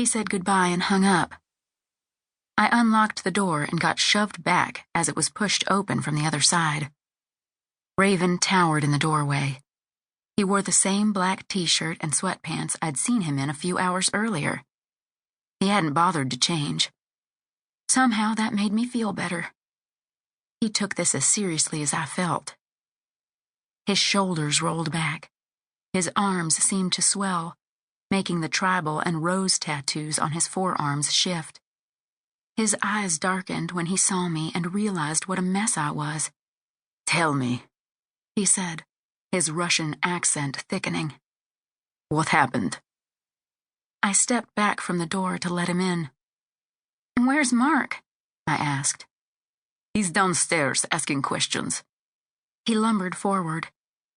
He said goodbye and hung up. I unlocked the door and got shoved back as it was pushed open from the other side. Raven towered in the doorway. He wore the same black t-shirt and sweatpants I'd seen him in a few hours earlier. He hadn't bothered to change. Somehow that made me feel better. He took this as seriously as I felt. His shoulders rolled back. His arms seemed to swell, making the tribal and rose tattoos on his forearms shift. His eyes darkened when he saw me and realized what a mess I was. "Tell me," he said, his Russian accent thickening. "What happened?" I stepped back from the door to let him in. "Where's Marc?" I asked. "He's downstairs asking questions." He lumbered forward,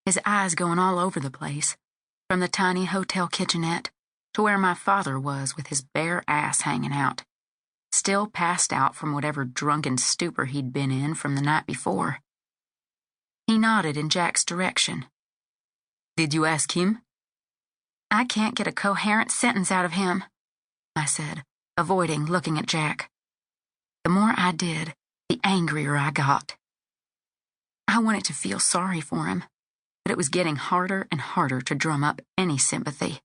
his eyes going all over the place, from the tiny hotel kitchenette to where my father was with his bare ass hanging out, still passed out from whatever drunken stupor he'd been in from the night before. He nodded in Jack's direction. "Did you ask him?" "I can't get a coherent sentence out of him," I said, avoiding looking at Jack. The more I did, the angrier I got. I wanted to feel sorry for him, but it was getting harder and harder to drum up any sympathy.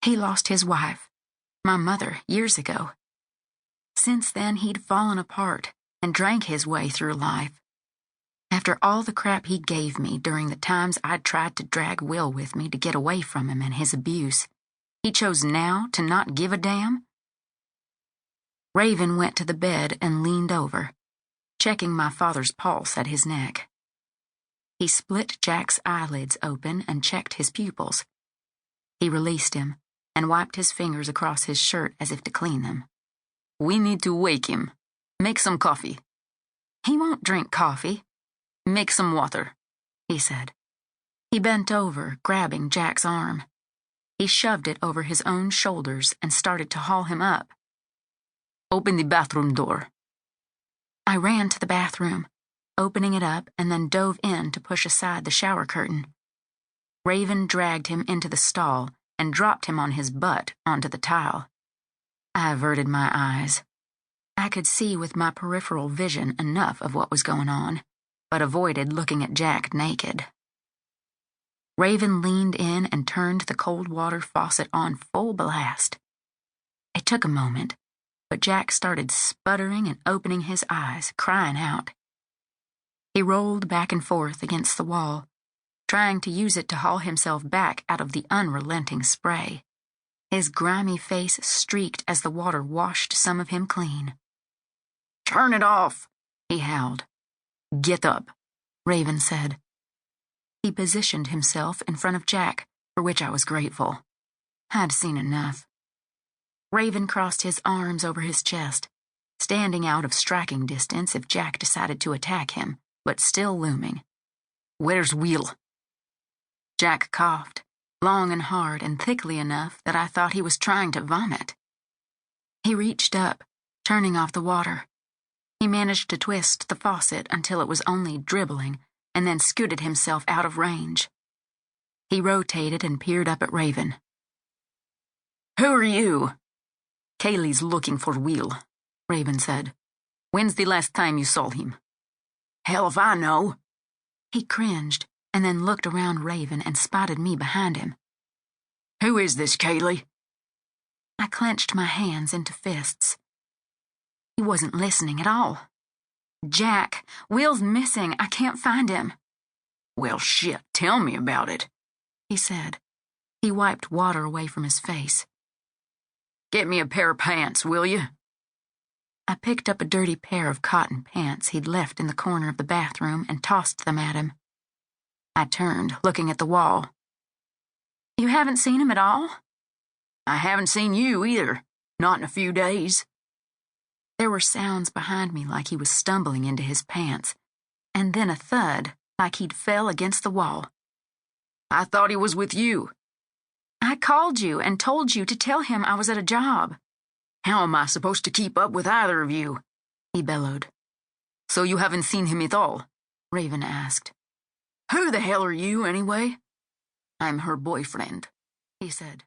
He lost his wife, my mother, years ago. Since then, he'd fallen apart and drank his way through life. After all the crap he gave me during the times I'd tried to drag Will with me to get away from him and his abuse, he chose now to not give a damn? Raven went to the bed and leaned over, checking my father's pulse at his neck. He split Jack's eyelids open and checked his pupils. He released him and wiped his fingers across his shirt as if to clean them. "We need to wake him. Make some coffee." "He won't drink coffee." "Make some water," he said. He bent over, grabbing Jack's arm. He shoved it over his own shoulders and started to haul him up. "Open the bathroom door." I ran to the bathroom, opening it up and then dove in to push aside the shower curtain. Raven dragged him into the stall and dropped him on his butt onto the tile. I averted my eyes. I could see with my peripheral vision enough of what was going on, but avoided looking at Jack naked. Raven leaned in and turned the cold water faucet on full blast. It took a moment, but Jack started sputtering and opening his eyes, crying out. He rolled back and forth against the wall, trying to use it to haul himself back out of the unrelenting spray. His grimy face streaked as the water washed some of him clean. "Turn it off," he howled. "Get up," Raven said. He positioned himself in front of Jack, for which I was grateful. I'd seen enough. Raven crossed his arms over his chest, standing out of striking distance if Jack decided to attack him, but still looming. "Where's Will?" Jack coughed, long and hard and thickly enough that I thought he was trying to vomit. He reached up, turning off the water. He managed to twist the faucet until it was only dribbling, and then scooted himself out of range. He rotated and peered up at Raven. "Who are you?" "Kayli's looking for Will," Raven said. "When's the last time you saw him?" "Hell if I know." He cringed and then looked around Raven and spotted me behind him. "Who is this, Kayli?" I clenched my hands into fists. He wasn't listening at all. "Jack, Will's missing. I can't find him." "Well, shit, tell me about it," he said. He wiped water away from his face. "Get me a pair of pants, will you?" I picked up a dirty pair of cotton pants he'd left in the corner of the bathroom and tossed them at him. I turned, looking at the wall. "You haven't seen him at all?" "I haven't seen you either. Not in a few days." There were sounds behind me like he was stumbling into his pants, and then a thud like he'd fell against the wall. "I thought he was with you." "I called you and told you to tell him I was at a job." "How am I supposed to keep up with either of you?" he bellowed. "So you haven't seen him at all?" Raven asked. "Who the hell are you, anyway?" "I'm her boyfriend," he said.